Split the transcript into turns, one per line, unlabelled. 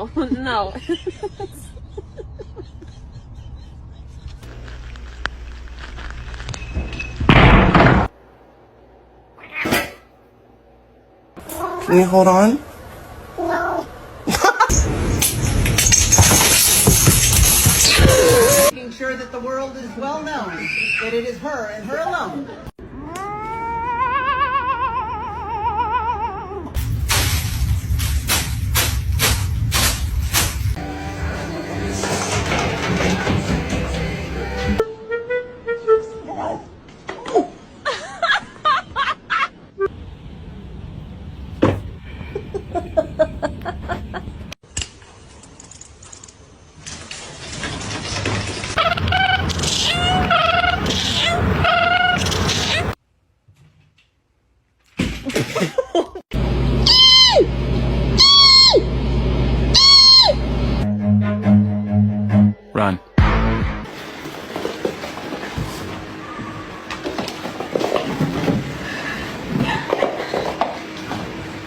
No, no.
Can you hold on?
Making sure that the world is well known that it is her and her alone.
Run.